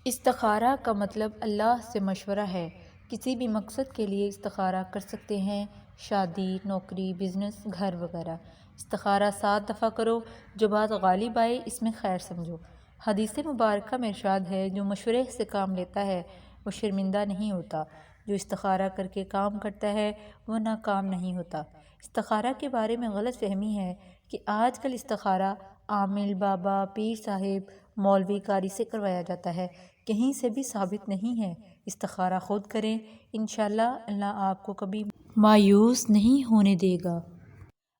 استخارہ کا مطلب اللہ سے مشورہ ہے۔ کسی بھی مقصد کے لیے استخارہ کر سکتے ہیں، شادی، نوکری، بزنس، گھر وغیرہ۔ استخارہ 7 دفعہ کرو، جو بات غالب آئے اس میں خیر سمجھو۔ حدیث مبارکہ میں ارشاد ہے، جو مشورے سے کام لیتا ہے وہ شرمندہ نہیں ہوتا، جو استخارہ کر کے کام کرتا ہے وہ ناکام نہیں ہوتا۔ استخارہ کے بارے میں غلط فہمی ہے کہ آج کل استخارہ عامل، بابا، پیر صاحب، مولوی، قاری سے کروایا جاتا ہے، کہیں سے بھی ثابت نہیں ہے۔ استخارہ خود کریں، انشاءاللہ اللہ آپ کو کبھی مایوس نہیں ہونے دے گا۔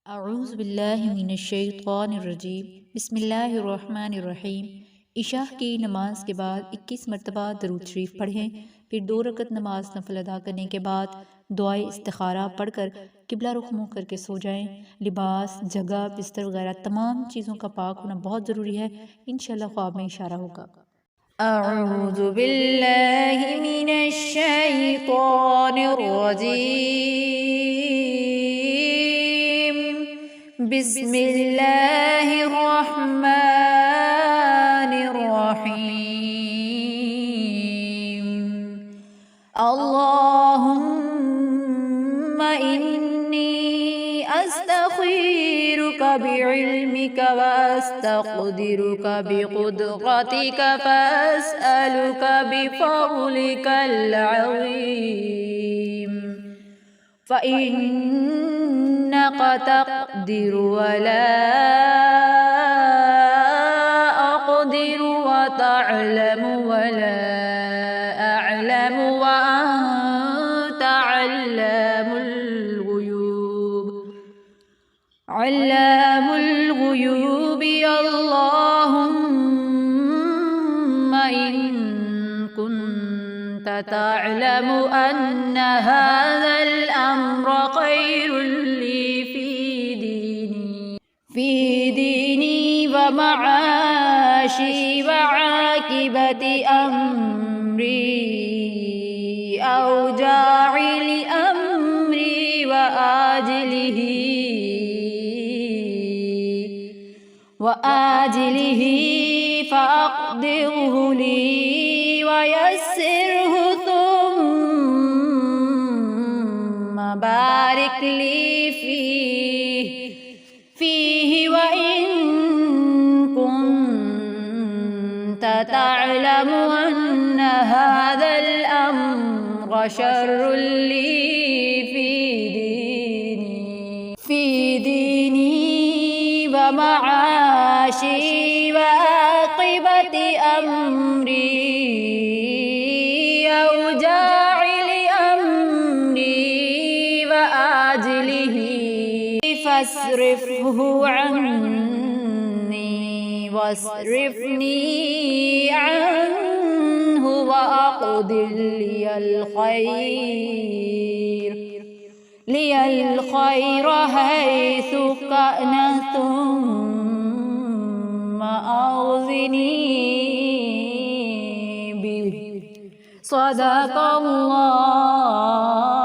اعوذ باللہ من الشیطان الرجیم، بسم اللہ الرحمن الرحیم۔ عشاء کی نماز کے بعد 21 مرتبہ درود شریف پڑھیں، پھر 2 رکعت نماز نفل ادا کرنے کے بعد دعائے استخارہ پڑھ کر قبلہ رخ منہ کر کے سو جائیں۔ لباس، جگہ، بستر وغیرہ تمام چیزوں کا پاک ہونا بہت ضروری ہے، انشاءاللہ خواب میں اشارہ ہوگا۔ اعوذ باللہ من الشیطان الرجیم، بسم اللہ الرحمن الرحیم۔ اللہم انی استخیرک بعلمک واستقدرک بقدرتک فاسألک بفضلک العظیم، فإنک تقدر ولا أقدر وتعلم ولا أعلم وأنت علام الغيوب، علام الغيوب۔ اللهم إن كنت تعلم أن هذا الأمر خير لي في ديني ومعاشي وعاقبة أمري، أو جاعل أمري وآجله فأقدره لي ويسره ثم بارك لي فيه وإن كنت تعلم أن هذا الأمر شر لي في ديني ومعاشي وعاقبة أمري، أو جاعل أمري وآجله فاصرفه عني واصرفني عنه وأقدر لي الخير حيث كان، ثم أوزني به، صدق الله